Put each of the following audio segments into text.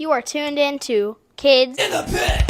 You are tuned in to Kids in the Pit.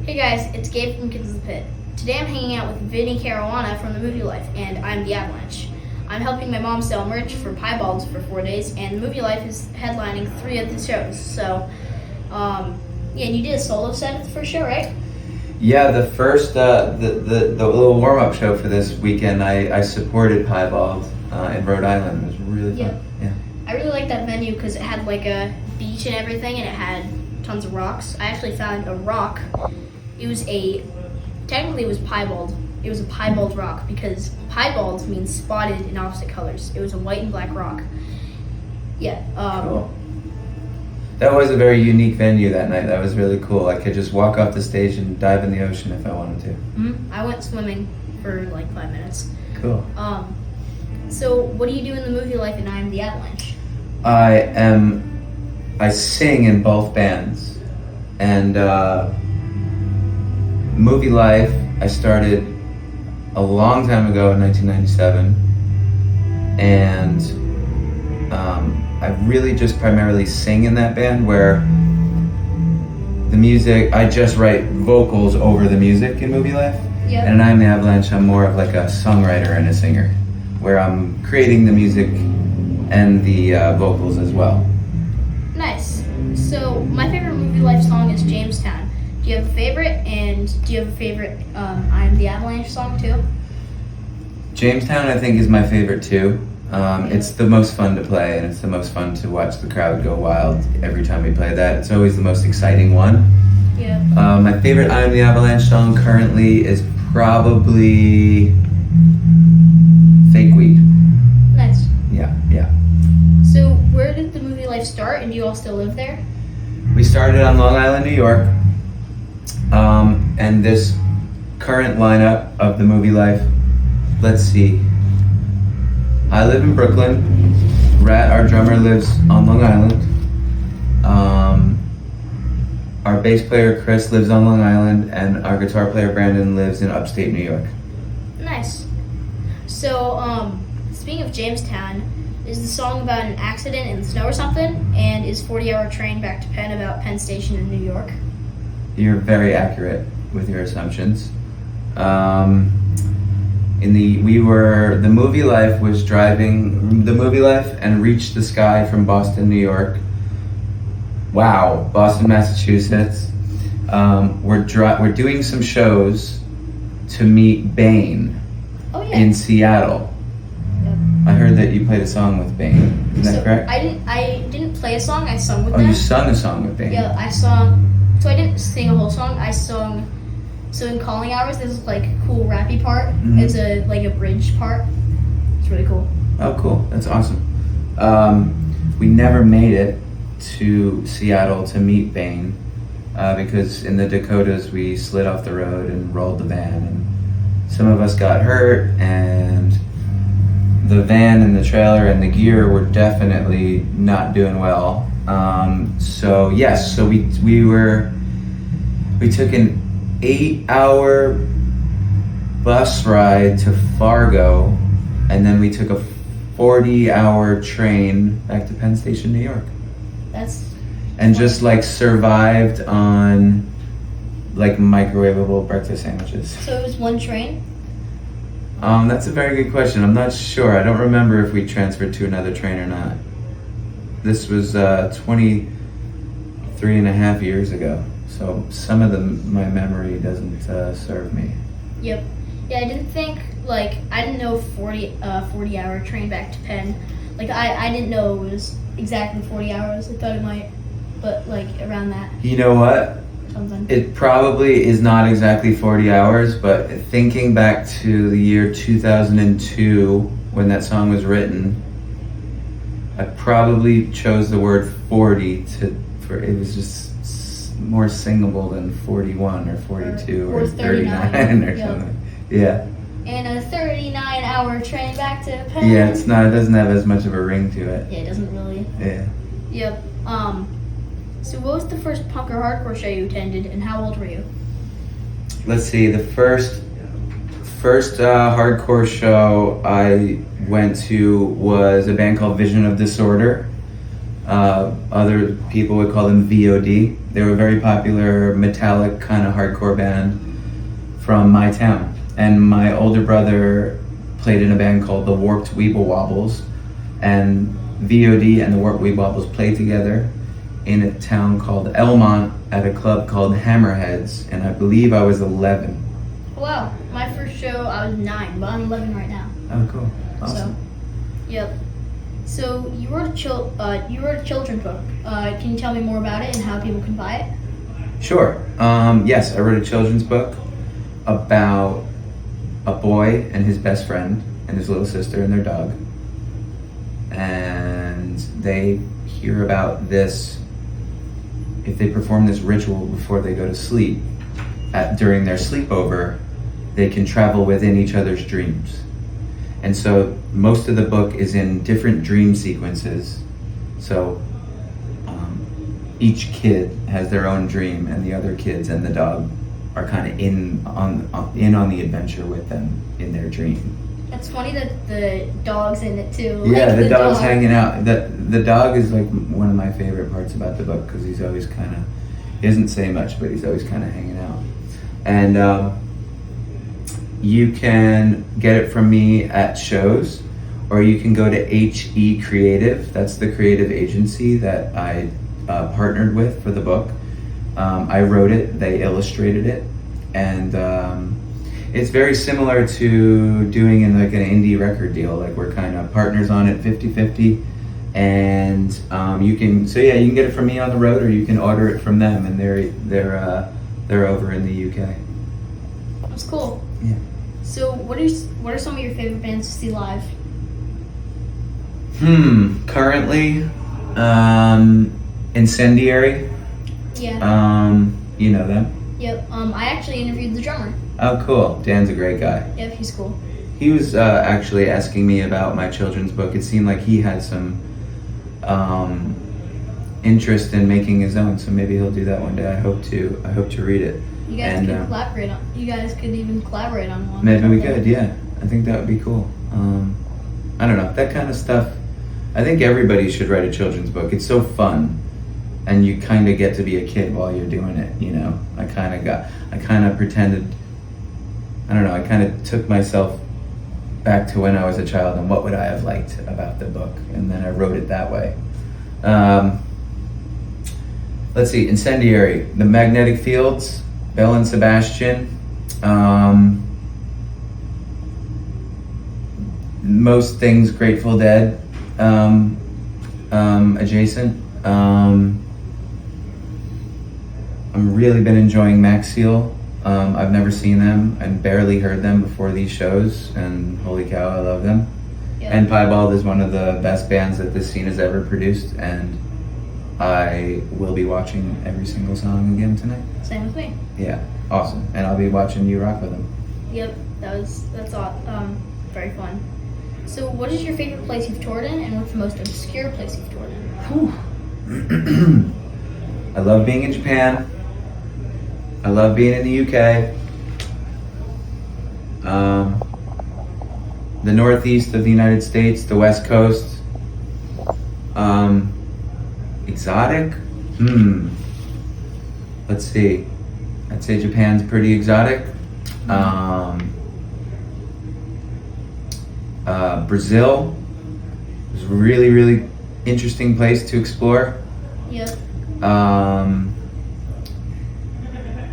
Hey guys, it's Gabe from Kids in the Pit. Today I'm hanging out with Vinnie Caruana from the Movie Life, and I'm the Avalanche. I'm helping my mom sell merch for Piebalds for 4 days, and the Movie Life is headlining 3 of the shows. So, and you did a solo set at the first show, right? Yeah, the first, the little warm-up show for this weekend, I supported Piebald in Rhode Island. It was really fun. Yeah. I really liked that venue because it had like a beach and everything, and it had tons of rocks. I actually found a rock. Technically it was piebald. It was a piebald rock because piebald means spotted in opposite colors. It was a white and black rock. Yeah. Cool. That was a very unique venue that night. That was really cool. I could just walk off the stage and dive in the ocean if I wanted to. Mm-hmm. I went swimming for like 5 minutes. Cool. So what do you do in the Movie Life and I Am the Avalanche? I sing in both bands, and Movie Life I started a long time ago in 1997, and I really just primarily sing in that band, where the music, I just write vocals over the music in Movie Life. Yep. And in I'm the Avalanche, I'm more of like a songwriter and a singer, where I'm creating the music and the vocals as well. Nice. So my favorite Movie Life song is Jamestown. Do you have a favorite? And do you have a favorite I'm the Avalanche song too? Jamestown, I think, is my favorite too. It's the most fun to play, and it's the most fun to watch the crowd go wild every time we play that. It's always the most exciting one. Yeah. My favorite I'm the Avalanche song currently is probably Fake Weed. Nice. Yeah. So where did the Movie Life start, and do you all still live there? We started on Long Island, New York. And this current lineup of the Movie Life, let's see. I live in Brooklyn. Rat, our drummer, lives on Long Island. Our bass player, Chris, lives on Long Island, and our guitar player, Brandon, lives in upstate New York. Nice. So, speaking of Jamestown, is the song about an accident in the snow or something? And is 40-Hour Train Back to Penn about Penn Station in New York? You're very accurate with your assumptions. The Movie Life was driving the Movie Life and reached the sky from Boston, New York. Wow, Boston, Massachusetts. We're doing some shows to meet Bane in Seattle. Yep. I heard that you played a song with Bane. Is that correct? I didn't play a song. I sung with them. Oh, you sung a song with Bane. Yeah, I sung. So I didn't sing a whole song. I sung. So in Calling Hours, there's like a cool rappy part. Mm-hmm. It's a bridge part. It's really cool. Oh, cool. That's awesome. We never made it to Seattle to meet Bane because in the Dakotas we slid off the road and rolled the van, and some of us got hurt, and the van and the trailer and the gear were definitely not doing well. So we took an 8-hour bus ride to Fargo, and then we took a 40-hour train back to Penn Station, New York. Just like survived on like microwavable breakfast sandwiches. So it was one train? That's a very good question. I'm not sure. I don't remember if we transferred to another train or not. This was 23 and a half years ago. So some of my memory doesn't serve me. Yep. Yeah, I didn't know 40-hour train back to Penn. Like I didn't know it was exactly 40 hours. I thought it might, but like around that. You know what? Something. It probably is not exactly 40 hours, but thinking back to the year 2002 when that song was written, I probably chose the word 40 for it was just more singable than 41 or 42 or 39 or something. Yeah. and a 39-hour train back to Penn. Yeah, it doesn't have as much of a ring to it. Yeah, it doesn't really. Yeah. Yep. So what was the first punk or hardcore show you attended, and how old were you? Let's see. The first hardcore show I went to was a band called Vision of Disorder. Other people would call them VOD. They were a very popular metallic kind of hardcore band from my town. And my older brother played in a band called the Warped Weeble Wobbles. And VOD and the Warped Weeble Wobbles played together in a town called Elmont at a club called Hammerheads. And I believe I was 11. Wow, my first show I was 9, but I'm 11 right now. Oh, cool. Awesome. So, yep. So you wrote a children's book. Can you tell me more about it and how people can buy it? Sure. Yes, I wrote a children's book about a boy and his best friend and his little sister and their dog. And they hear about this, if they perform this ritual before they go to sleep, during their sleepover, they can travel within each other's dreams. And so most of the book is in different dream sequences. So each kid has their own dream, and the other kids and the dog are kind of in on the adventure with them in their dream. It's funny that the dog's in it too. Yeah, like the dog's hanging out. The dog is like one of my favorite parts about the book because he's always he doesn't say much, but he's always kind of hanging out. And you can get it from me at shows, or you can go to HE Creative. That's the creative agency that I partnered with for the book. I wrote it, they illustrated it, and it's very similar to doing in like an indie record deal. Like we're kind of partners on it 50-50, and you can get it from me on the road, or you can order it from them, and they're over in the UK. That's cool. Yeah. So what are some of your favorite bands to see live? Currently, Incendiary. Yeah. You know them? Yep. I actually interviewed the drummer. Oh, cool. Dan's a great guy. Yep, he's cool. He was actually asking me about my children's book. It seemed like he had some interest in making his own, so maybe he'll do that one day. I hope to read it. You guys could collaborate on. You guys could even collaborate on one. Maybe we could. Yeah, I think that would be cool. I don't know, that kind of stuff. I think everybody should write a children's book. It's so fun, and you kind of get to be a kid while you're doing it. You know, I kind of pretended. I don't know. I kind of took myself back to when I was a child and what would I have liked about the book, and then I wrote it that way. Let's see, Incendiary, The Magnetic Fields, Belle and Sebastian, most things Grateful Dead adjacent. I've really been enjoying Max Seal. I've never seen them and barely heard them before these shows, and holy cow, I love them. Yeah. And Piebald is one of the best bands that this scene has ever produced, and I will be watching every single song again tonight. Same with me. Yeah, awesome. And I'll be watching you rock with them. Yep, that's all, very fun. So what is your favorite place you've toured in, and what's the most obscure place you've toured in? I love being in Japan. I love being in the UK. The Northeast of the United States, the West Coast. Exotic? Let's see. I'd say Japan's pretty exotic. Brazil is a really, really interesting place to explore. Yep.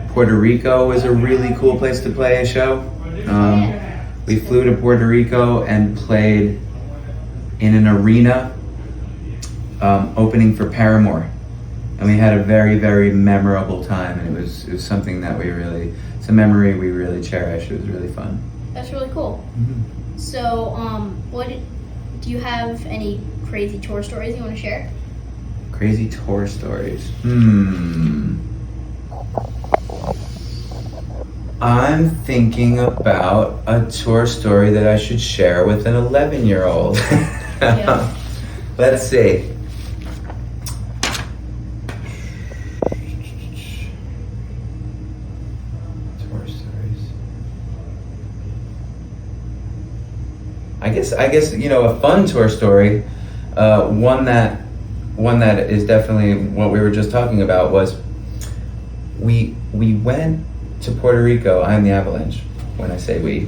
Puerto Rico was a really cool place to play a show. We flew to Puerto Rico and played in an arena opening for Paramore. And we had a very, very memorable time, and it was something that it's a memory we really cherish. It was really fun. That's really cool. Mm-hmm. So, do you have any crazy tour stories you want to share? Crazy tour stories. I'm thinking about a tour story that I should share with an 11-year-old. Yeah. Let's see. Tour stories. I guess a fun tour story, one that is definitely what we were just talking about was we went to Puerto Rico. I am the Avalanche when I say we.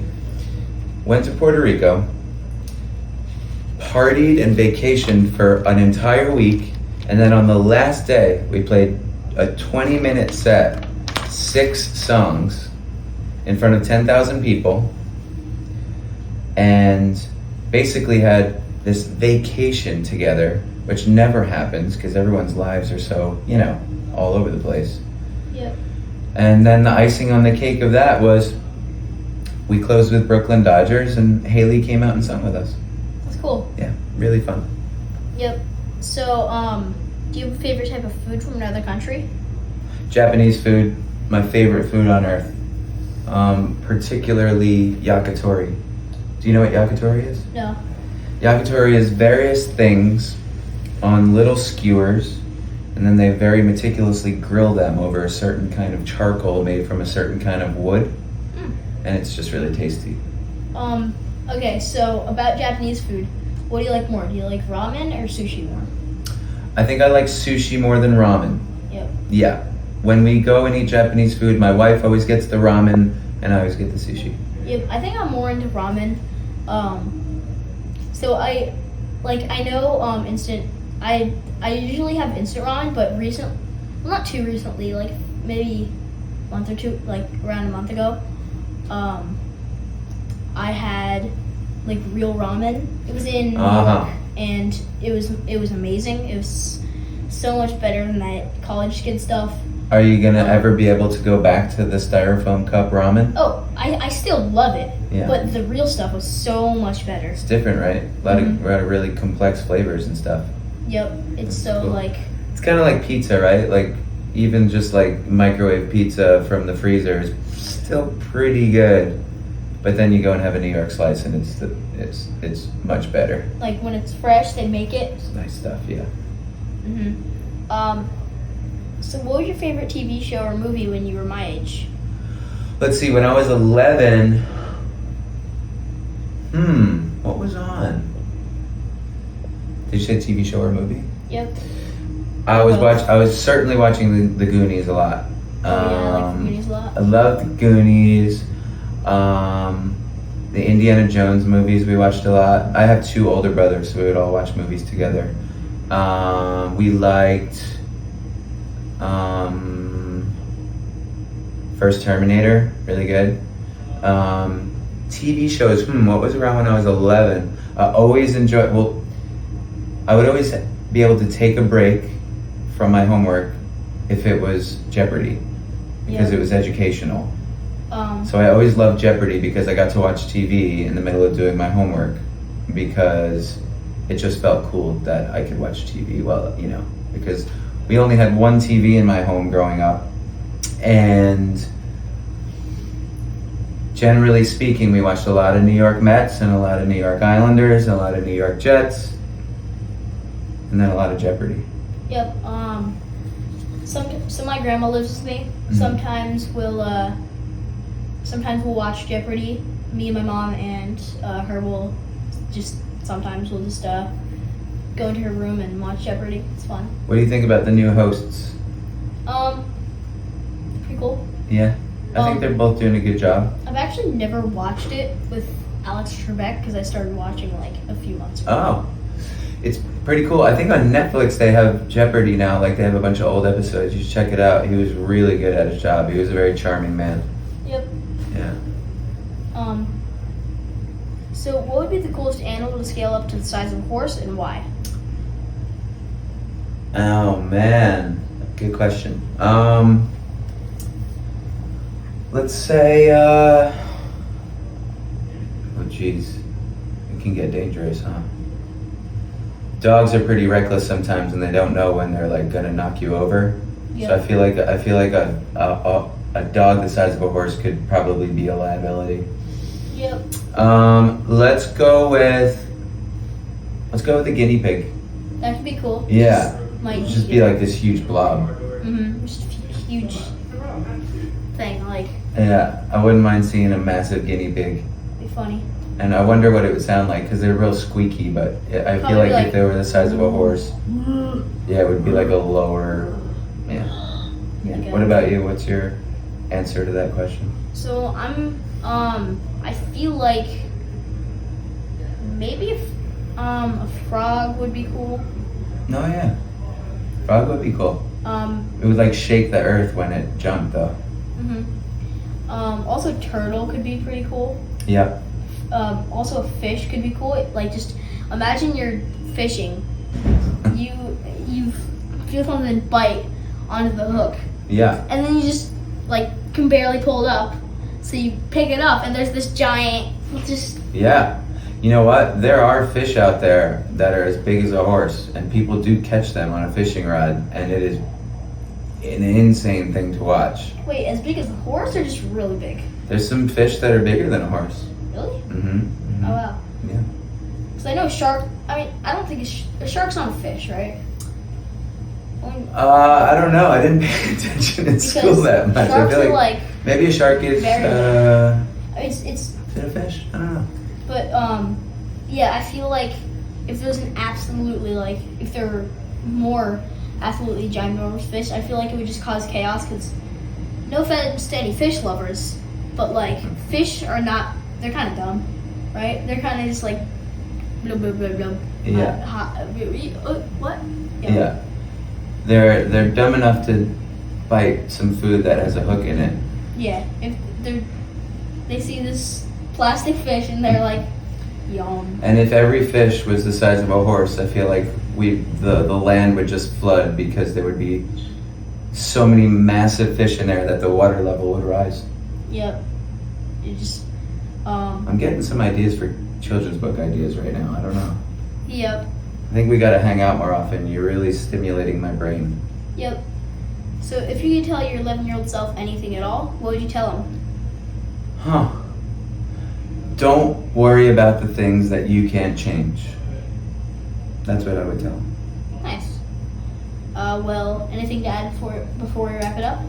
Went to Puerto Rico, partied and vacationed for an entire week, and then on the last day we played a 20-minute set, 6 songs in front of 10,000 people, and basically had this vacation together, which never happens because everyone's lives are so, all over the place. Yep. And then the icing on the cake of that was we closed with Brooklyn Dodgers, and Haley came out and sung with us. That's cool. Yeah, really fun. Yep. So, do you have a favorite type of food from another country? Japanese food, my favorite food on earth. Particularly yakitori. Do you know what yakitori is? No. Yakitori is various things on little skewers, and then they very meticulously grill them over a certain kind of charcoal made from a certain kind of wood, and it's just really tasty. Okay, so about Japanese food, what do you like more? Do you like ramen or sushi more? I think I like sushi more than ramen. Yep. Yeah. When we go and eat Japanese food, my wife always gets the ramen, and I always get the sushi. Yep, I think I'm more into ramen. So I know instant. I usually have instant ramen, but not too recently, like maybe a month or two, like around a month ago, I had like real ramen. It was in New York, and it was amazing. It was so much better than that college kid stuff. Are you gonna ever be able to go back to the styrofoam cup ramen? Oh, I still love it, Yeah. but the real stuff was so much better. It's different, right? A lot of really complex flavors and stuff. Yep, it's so cool. like. It's kind of like pizza, right? Like even just like microwave pizza from the freezer is still pretty good, but then you go and have a New York slice and it's much better. Like when it's fresh, they make it. It's nice stuff, yeah. So what was your favorite TV show or movie when you were my age? Let's see. When I was 11, what was on? Did you say TV show or movie? Yep. I was certainly watching the Goonies a lot. I like the Goonies a lot. I love the Goonies. The Indiana Jones movies we watched a lot. I have 2 older brothers, so we would all watch movies together. We liked First Terminator, really good. TV shows, what was around when I was 11? I would always be able to take a break from my homework if it was Jeopardy, because it was educational. So I always loved Jeopardy because I got to watch TV in the middle of doing my homework, because it just felt cool that I could watch TV because we only had one TV in my home growing up, and generally speaking, we watched a lot of New York Mets and a lot of New York Islanders and a lot of New York Jets, and then a lot of Jeopardy. Yep. So my grandma lives with me. Sometimes we'll watch Jeopardy. Me and my mom and her will just go into her room and watch Jeopardy. It's fun. What do you think about the new hosts? Pretty cool. Yeah, I think they're both doing a good job. I've actually never watched it with Alex Trebek because I started watching like a few months ago. Oh, it's pretty cool. I think on Netflix they have Jeopardy now. Like they have a bunch of old episodes. You should check it out. He was really good at his job. He was a very charming man. Yep. Yeah. So what would be the coolest animal to scale up to the size of a horse, and why? Oh man, good question. Let's say, oh geez, it can get dangerous, huh? Dogs are pretty reckless sometimes, and they don't know when they're like gonna knock you over. Yep. So I feel like a dog the size of a horse could probably be a liability. Yep. Let's go with the guinea pig. That could be cool. Yeah. Might Just be like this huge blob. Just a huge thing. Like. Yeah, I wouldn't mind seeing a massive guinea pig. Be funny. And I wonder what it would sound like because they're real squeaky. But I feel like if they were the size of a horse, yeah, it would be like a lower. Yeah. Yeah. Okay. What about you? What's your answer to that question? So I feel like maybe a frog would be cool. No, yeah. Frog would be cool. It would like shake the earth when it jumped though. Also turtle could be pretty cool. Yeah. Also a fish could be cool. Like just imagine you're fishing. You feel something bite onto the hook. Yeah. And then you just like can barely pull it up. So you pick it up and there's this giant just. Yeah. You know what? There are fish out there that are as big as a horse, and people do catch them on a fishing rod, and it is an insane thing to watch. Wait, as big as a horse or just really big? There's some fish that are bigger than a horse. Really? Mm-hmm. Oh wow. Yeah. Because I know a shark. I mean, I don't think a shark's not a fish, right? I don't know. I didn't pay attention in school that much. I feel like maybe a shark is. It's Is it a fish? I don't know. But yeah, I feel like if there's an absolutely like if there were more absolutely ginormous fish, I feel like it would just cause chaos. Because no offense to any fish lovers, but like fish are not. They're kind of dumb, right? They're kind of just like. Blah, blah, blah, blah. Yeah. What? Yeah. They're dumb enough to bite some food that has a hook in it. Yeah. If they see this plastic fish and they're like, yum. And if every fish was the size of a horse, I feel like the land would just flood because there would be so many massive fish in there that the water level would rise. Yep. You just. I'm getting some ideas for children's book ideas right now. I don't know. Yep. I think we got to hang out more often. You're really stimulating my brain. Yep. So if you could tell your 11-year-old self anything at all, what would you tell him? Huh. Don't worry about the things that you can't change. That's what I would tell him. Nice. Well, anything to add before we wrap it up?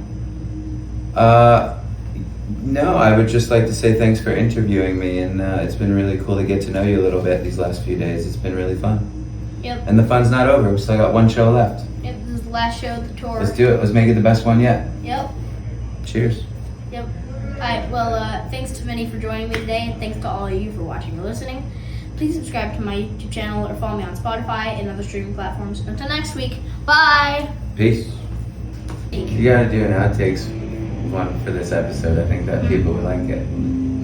No, I would just like to say thanks for interviewing me, and it's been really cool to get to know you a little bit these last few days. It's been really fun. Yep. And the fun's not over. We still got one show left. Yep, this is the last show of the tour. Let's do it. Let's make it the best one yet. Yep. Cheers. Yep. Alright, well, thanks to Vinnie for joining me today, and thanks to all of you for watching or listening. Please subscribe to my YouTube channel or follow me on Spotify and other streaming platforms. Until next week, bye! Peace. You gotta do an outtakes one for this episode. I think that people would like it.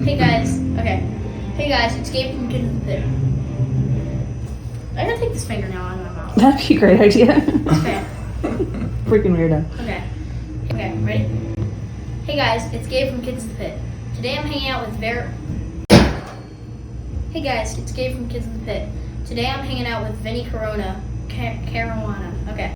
Hey guys, okay. Hey guys, it's Gabe from Kids in the Pit. I gotta take this fingernail out of my mouth. That'd be a great idea. Okay. Freaking weirdo. Okay. Okay, ready? Hey guys, it's Gabe from Kids in the Pit. Today I'm hanging out with Hey guys, it's Gabe from Kids in the Pit. Today I'm hanging out with Vinnie Caruana.